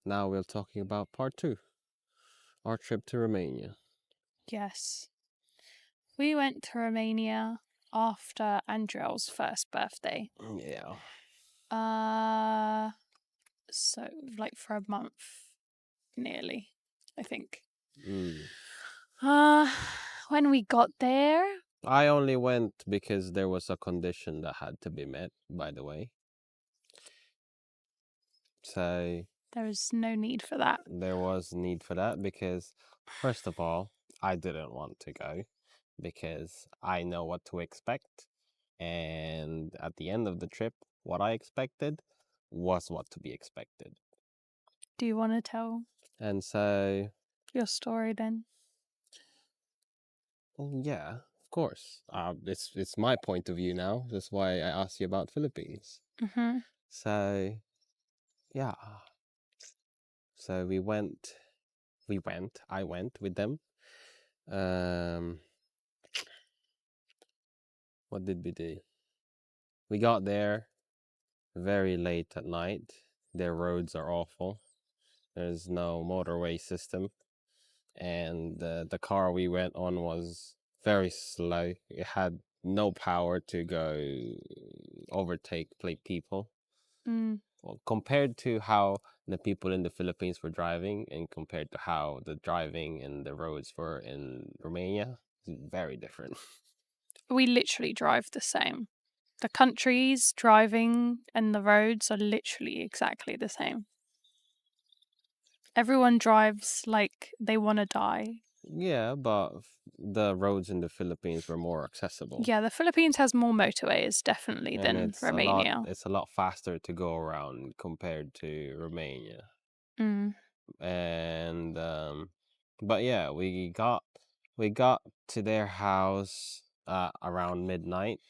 Now we're talking about part 2, our trip to Romania. Yes. We went to Romania after Andrel's first birthday. Yeah. So like for a month, nearly, I think. Mm. When we got there, I only went because there was a condition that had to be met, by the way. So there was no need for that. there was need for that because, first of all, I didn't want to go because I know what to expect. And at the end of the trip, what I expected was what to be expected. Do you want to tell And so, your story then? yeah, of course. It's my point of view now. That's why I asked you about Philippines. Mm-hmm. So, yeah. So I went with them. What did we do? We got there very late at night. Their roads are awful. There's no motorway system. And the car we went on was very slow. It had no power to go overtake people. Well, compared to how the people in the Philippines were driving and compared to how the driving and the roads were in Romania, it's very different. We literally drive the same. The countries, driving, and the roads are literally exactly the same. Everyone drives like they want to die. Yeah, but the roads in the Philippines were more accessible. Yeah, the Philippines has more motorways, definitely, And than Romania. it's a lot faster to go around compared to Romania. Mm. And but yeah, we got to their house around midnight.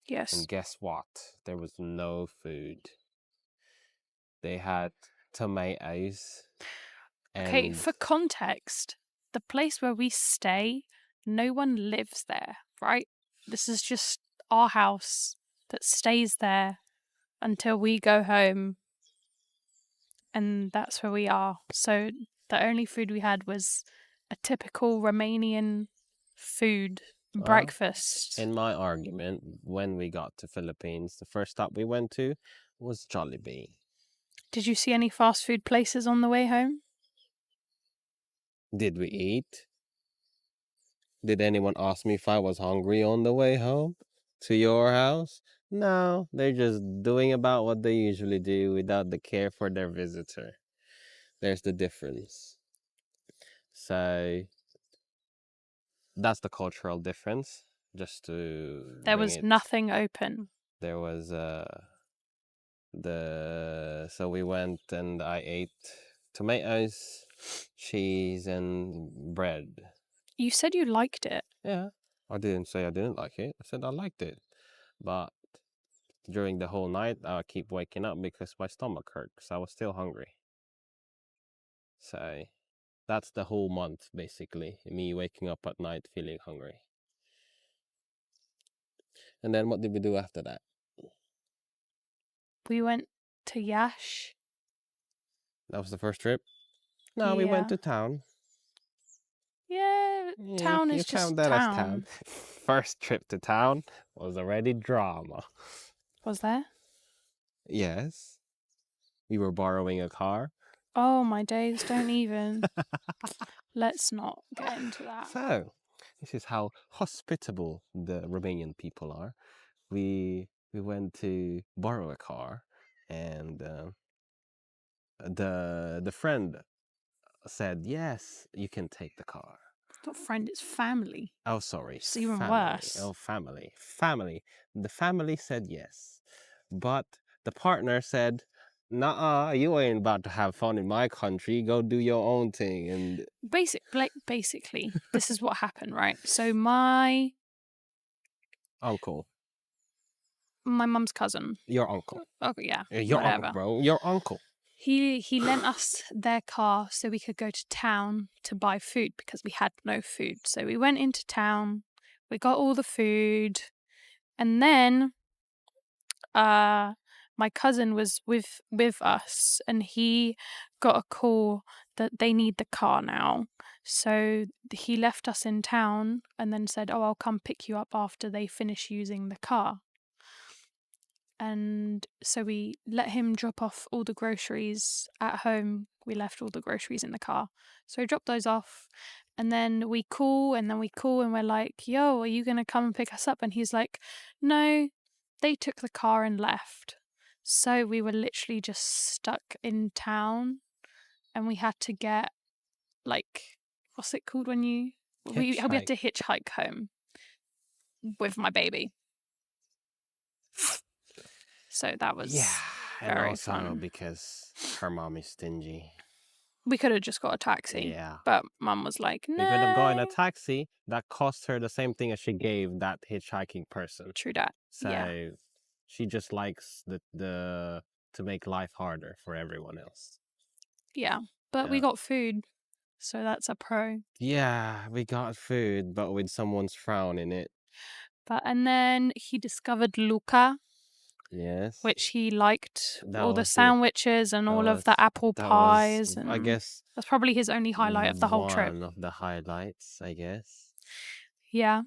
Yes. And guess what? There was no food. They had tomatoes. Okay, And for context, the place where we stay, no one lives there, right? This is just our house that stays there until we go home, and that's where we are. So the only food we had was a typical Romanian food breakfast. in my argument, when we got to Philippines, the first stop we went to was Jollibee. Did you see any fast food places on the way home? Did we eat? Did anyone ask me if I was hungry on the way home to your house? No, they're just doing about what they usually do without the care for their visitor. There's the difference. So that's the cultural difference. Just to There bring was it, nothing open. there was so we went and I ate tomatoes, cheese, and bread. You said you liked it. Yeah, I didn't say I didn't like it. I said I liked it, but during the whole night I keep waking up because my stomach hurt because I was still hungry. So that's the whole month basically, me waking up at night feeling hungry. And then what did we do after that? We went to Yash. That was the first trip. No, we went Yeah. to town. Yeah, town You is just count that as town. town. First trip to town was already drama. Was there? Yes, we were borrowing a car. Oh, my days, don't even. Let's not get into that. So, this is how hospitable the Romanian people are. We went to borrow a car, and the friend said, "Yes, you can take the car." It's not friend, it's family. Oh, sorry, It's even family. worse. Oh, family. The family said yes, but the partner said, "Nah, you ain't about to have fun in my country. Go do your own thing." And Basically, this is what happened, right? So my uncle, mum's cousin. your uncle, Oh yeah, your whatever. uncle, bro, your uncle. He lent us their car so we could go to town to buy food because we had no food. So we went into town, we got all the food, and then my cousin was with us, and he got a call that they need the car now. So he left us in town and then said, "Oh, I'll come pick you up after they finish using the car." And so we let him drop off all the groceries at home. We left all the groceries in the car. So he dropped those off. And then we call and we're like, "Yo, are you going to come and pick us up?" And he's like, "No, they took the car and left." So we were literally just stuck in town, and we had to get, like, what's it called when you... We had to hitchhike home with my baby. So that was and very also fun. because her mom is stingy. We could have just got a taxi. Yeah. But Mum was like, "No." We could have gone in a taxi that cost her the same thing as she gave that hitchhiking person. True that. So Yeah. she just likes the to make life harder for everyone else. Yeah. But we Yeah. got food, so that's a pro. Yeah, we got food, but with someone's frown in it. And then he discovered Luca, Yes. which he liked. That All the was it. sandwiches and all of the apple That pies. was, I And guess, that's probably his only highlight of the whole trip. one of the highlights, I guess. Yeah.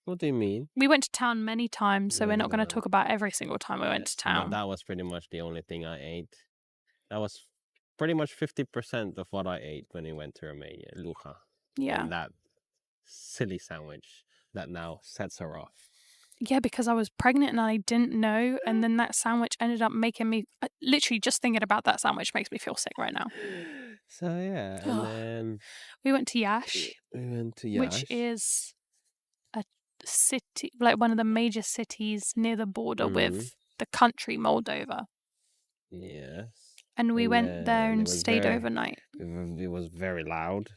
What do you mean? We went to town many times, so we're not going to No. talk about every single time we went to town. But that was pretty much the only thing I ate. That was pretty much 50% of what I ate when we went to Romania, Luca. Yeah. And that silly sandwich that now sets her off. Yeah, because I was pregnant and I didn't know, and then that sandwich ended up making me... literally, just thinking about that sandwich makes me feel sick right now. So yeah, and then we went to Yash. Which is a city, like one of the major cities near the border with the country Moldova. Yes. And we went there and stayed overnight. It was very loud.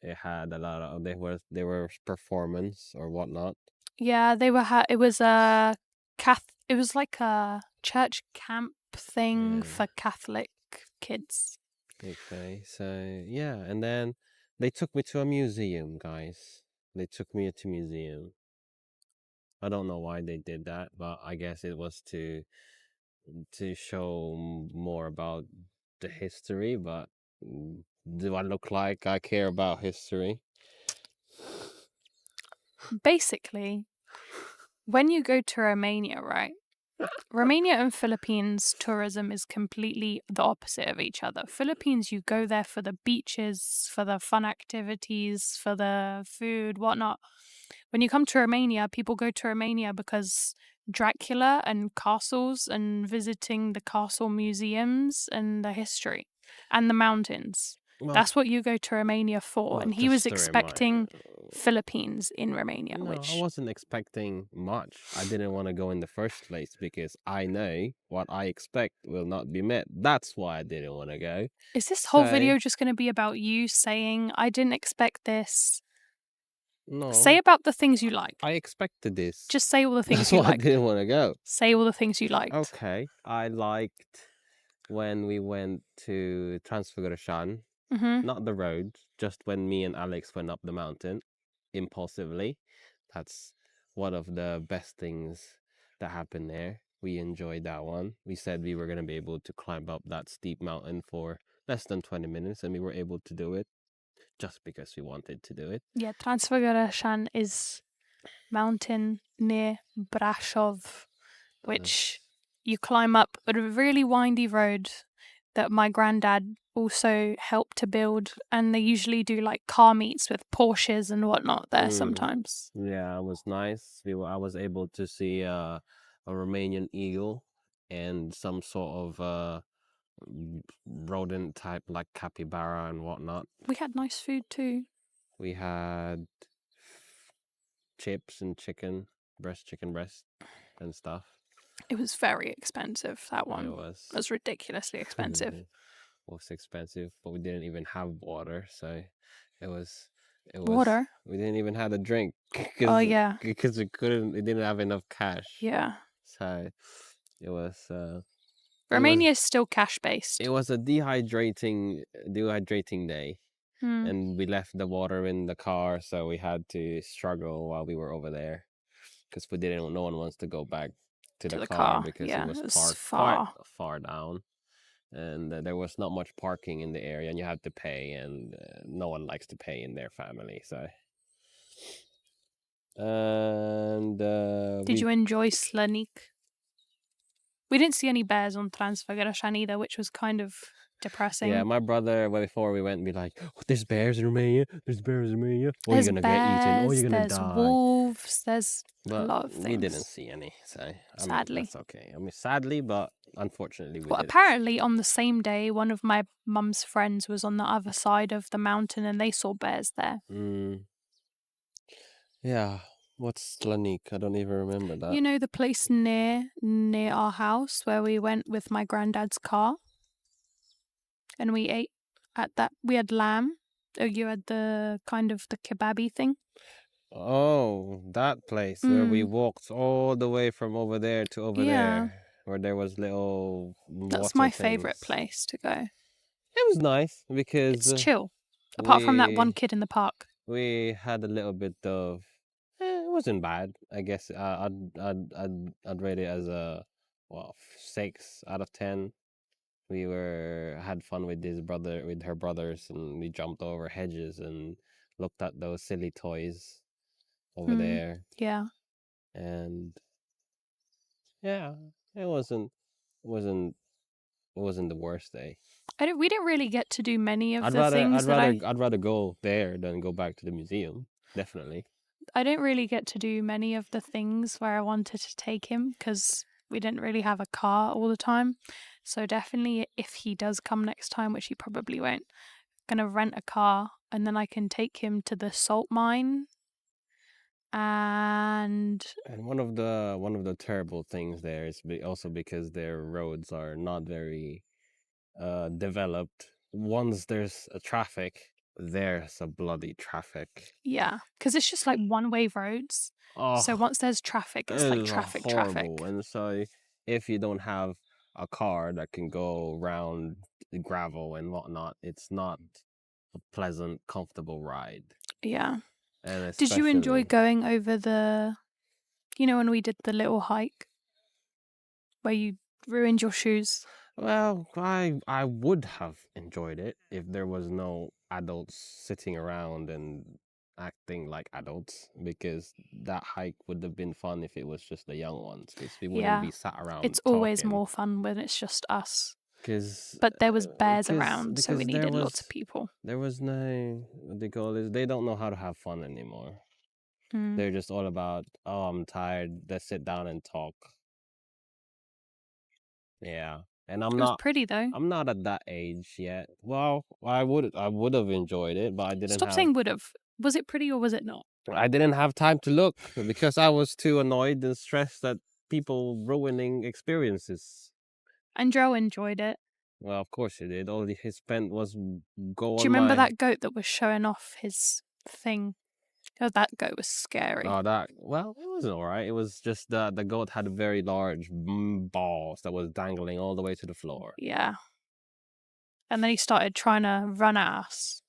It had a lot of there were performance or whatnot. Yeah, they were. It was it was like a church camp thing for Catholic kids. Okay, so yeah, and then they took me to a museum, guys. They took me to a museum. I don't know why they did that, but I guess it was to show more about the history. But do I look like I care about history? Basically, when you go to Romania, right? Romania and Philippines tourism is completely the opposite of each other. Philippines, you go there for the beaches, for the fun activities, for the food, whatnot. When you come to Romania, people go to Romania because Dracula and castles and visiting the castle museums and the history and the mountains. Well, that's what you go to Romania for. And he was expecting Philippines in Romania. No, I wasn't expecting much. I didn't want to go in the first place because I know what I expect will not be met. That's why I didn't want to go. Is this whole video just going to be about you saying, "I didn't expect this"? No. Say about the things you like. I expected this. Just say all the things you liked. That's why I didn't want to go. Say all the things you liked. Okay. I liked when we went to Transfiguration. Not the road, just when me and Alex went up the mountain impulsively. That's one of the best things that happened there. We enjoyed that one. We said we were going to be able to climb up that steep mountain for less than 20 minutes, and we were able to do it just because we wanted to do it. Yeah, Transfiguration is mountain near Brasov, which you climb up a really windy road that my granddad also helped to build, and they usually do like car meets with Porsches and whatnot there sometimes. Yeah, it was nice. I was able to see a Romanian eagle and some sort of rodent type like capybara and whatnot. We had nice food too. We had chips and chicken breast and stuff. It was very expensive, that one. It was ridiculously expensive. It was expensive, but we didn't even have water, so it was water. We didn't even have a drink. Oh yeah. Because we didn't have enough cash. Yeah. So it was Romania is still cash based. It was a dehydrating day. And we left the water in the car, so we had to struggle while we were over there because no one wants to go back to To the the car car. because it Yeah, was it's parked quite far. far down, and there was not much parking in the area, and you had to pay, and no one likes to pay in their family. So, and Did you enjoy Slanik? We didn't see any bears on Transfigurashan either, which was kind of depressing. yeah, my brother before we went, be like, oh, "There's bears in Romania. There's bears in Romania. Oh, There's you're gonna get eaten. Oh, bears, you're gonna there's die." wolves, there's a But lot of we didn't things. see any, so I mean Sadly. that's okay. I mean, sadly, but unfortunately, we Well, didn't. apparently on the same day, one of my mum's friends was on the other side of the mountain and they saw bears there. Mm. Yeah. What's Slanik? I don't even remember that. You know the place near our house where we went with my granddad's car? And we ate at that. We had lamb. Oh, you had the kind of the kebabby thing. Oh, that place where we Mm, walked all the way from over there to over yeah, there, where there was little that's water my favorite things. place to go. It was nice because It's chill. Apart from that one kid in the park. we had a little bit of. It wasn't bad. I guess I'd rate it as a 6 out of 10. We had fun with her brothers, and we jumped over hedges and looked at those silly toys over Mm, there. yeah. And yeah, it wasn't it wasn't the worst day. We didn't really get to do many of I'd the rather things I'd that rather I'd rather go there than go back to the museum. Definitely. I didn't really get to do many of the things where I wanted to take him because we didn't really have a car all the time. So definitely, if he does come next time, which he probably won't, gonna rent a car and then I can take him to the salt mine. And And one of the terrible things there is also because their roads are not very developed. Once there's a traffic, there's a bloody traffic. yeah, because it's just like one-way roads. So Oh, once there's traffic, it it's like is traffic, horrible. traffic. And so if you don't have a car that can go around the gravel and whatnot, it's not a pleasant, comfortable ride. Yeah. And Did you enjoy especially, going over when we did the little hike where you ruined your shoes? well, I would have enjoyed it if there was no adults sitting around and acting like adults, because that hike would have been fun if it was just the young ones, because we wouldn't Yeah. be sat around It's always talking. more fun when it's just us. Because But there was bears around, so we because there needed lots was of people. there was no, what they call this, they don't know how to have fun anymore. Mm. They're just all about, oh, I'm tired, let's sit down and talk. Yeah. And It was pretty though. I'm not at that age yet. Well, I would have enjoyed it, but Stop saying would have. Was it pretty or was it not? I didn't have time to look because I was too annoyed and stressed at people ruining experiences. And Joe enjoyed it. Well, of course he did. All he spent was go Do on you remember my. that goat that was showing off his thing? Oh, that goat was scary. Oh, that, well, it was all right. It was just the goat had very large balls that was dangling all the way to the floor. Yeah. And then he started trying to run at us.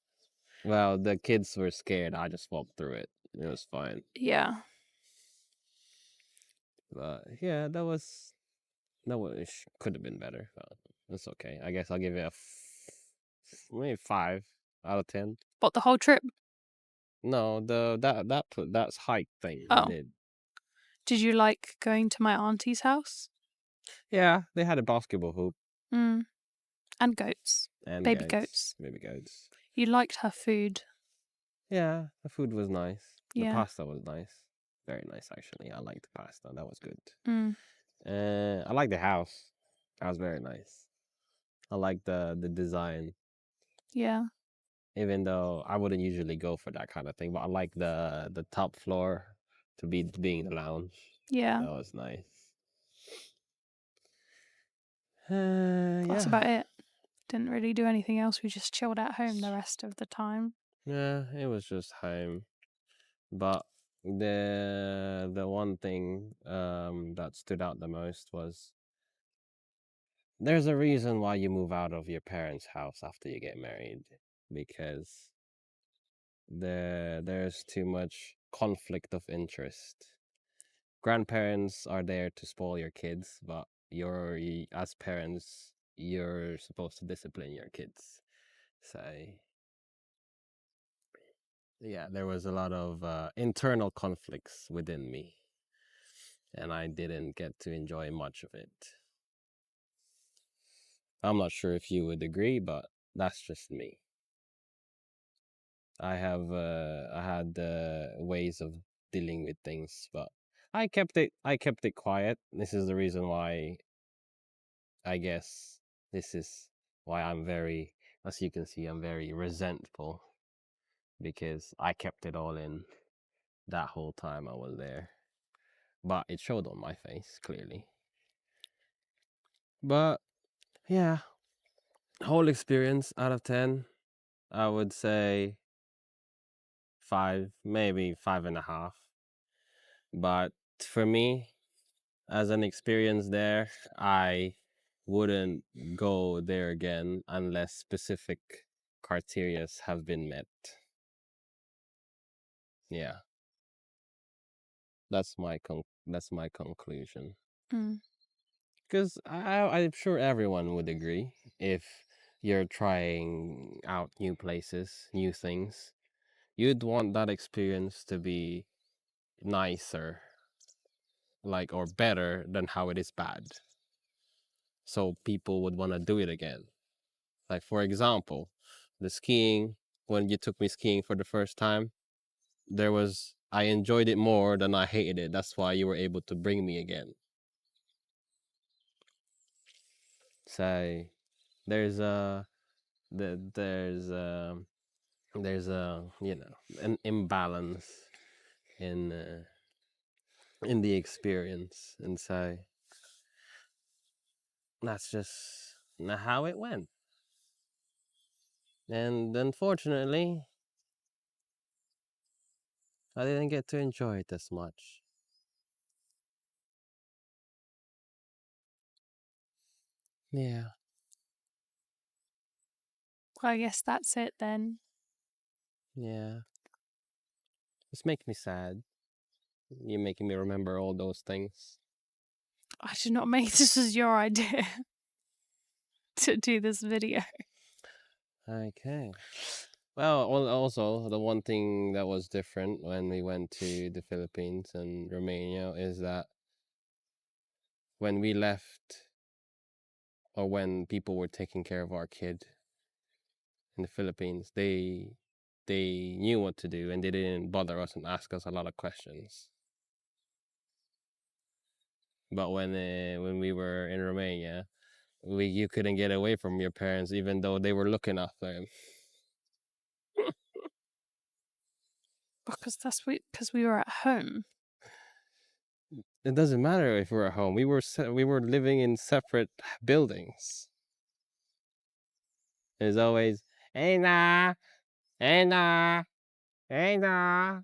Well, the kids were scared. I just walked through it. It was fine. Yeah. But yeah, it could have been better. But it's okay. I guess I'll give it maybe 5 out of 10. But the whole trip. No, that's hike thing we Oh. did. Did you like going to my auntie's house? Yeah, they had a basketball hoop Mm. And goats. and Baby goats. baby goats. You liked her food. Yeah, the food was nice. The Yeah. pasta was nice, very nice actually. I liked the pasta. That was good. Mm. I like the house. That was very nice. I like the design, Yeah. even though I wouldn't usually go for that kind of thing. But I like the top floor to being the lounge. Yeah. That was nice. That's Yeah, about it. Didn't really do anything else. We just chilled at home the rest of the time. yeah. It was just home, but the one thing that stood out the most was there's a reason why you move out of your parents' house after you get married, because there's too much conflict of interest. grandparents are there to spoil your kids, but as parents, you're supposed to discipline your kids. So yeah, there was a lot of internal conflicts within me, and I didn't get to enjoy much of it. I'm not sure if you would agree, but that's just me. I had ways of dealing with things, but I kept it quiet. This is the reason why, I guess this is why I'm very, as you can see, I'm very resentful, because I kept it all in that whole time I was there. But it showed on my face clearly. But yeah, whole experience out of 10, I would say 5, maybe 5.5. But for me, as an experience there, I wouldn't go there again unless specific criteria have been met. Yeah, that's my conclusion. Mm. Because I'm sure everyone would agree, if you're trying out new places, new things, you'd want that experience to be nicer, like, or better than how it is bad, so people would want to do it again. Like, for example, the skiing, when you took me skiing for the first time, I enjoyed it more than I hated it. That's why you were able to bring me again. So there's a there's an imbalance in the experience, and so that's just how it went. And unfortunately, I didn't get to enjoy it as much. Yeah, Well, I guess that's it then. yeah. It's making me sad. You're making me remember all those things. I did not make this was your idea to do this video. Okay. Well, also, the one thing that was different when we went to the Philippines and Romania is that when we left, or when people were taking care of our kid in the Philippines, they knew what to do, and they didn't bother us and ask us a lot of questions. But when we were in Romania, you couldn't get away from your parents, even though they were looking after him. Because we were at home. It doesn't matter if we're at home. We were living in separate buildings. There's always, hey nah, hey nah, hey nah.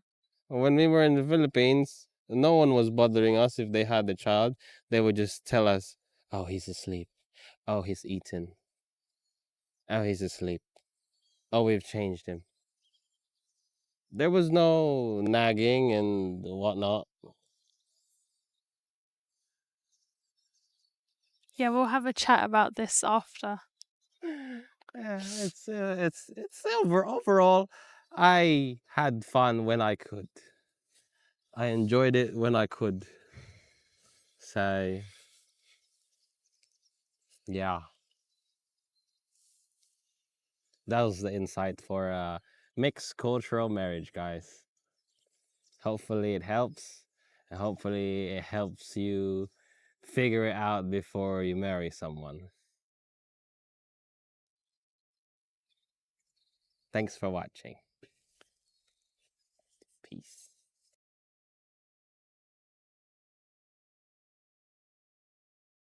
When we were in the Philippines, no one was bothering us if they had a child. They would just tell us, oh, he's asleep. Oh, he's eaten. Oh, he's asleep. Oh, we've changed him. There was no nagging and whatnot. Yeah, we'll have a chat about this after. Yeah, it's overall. I had fun when I could. I enjoyed it when I could. So yeah, that was the insight for mixed cultural marriage, guys. Hopefully it helps, and hopefully it helps you figure it out before you marry someone. Thanks for watching.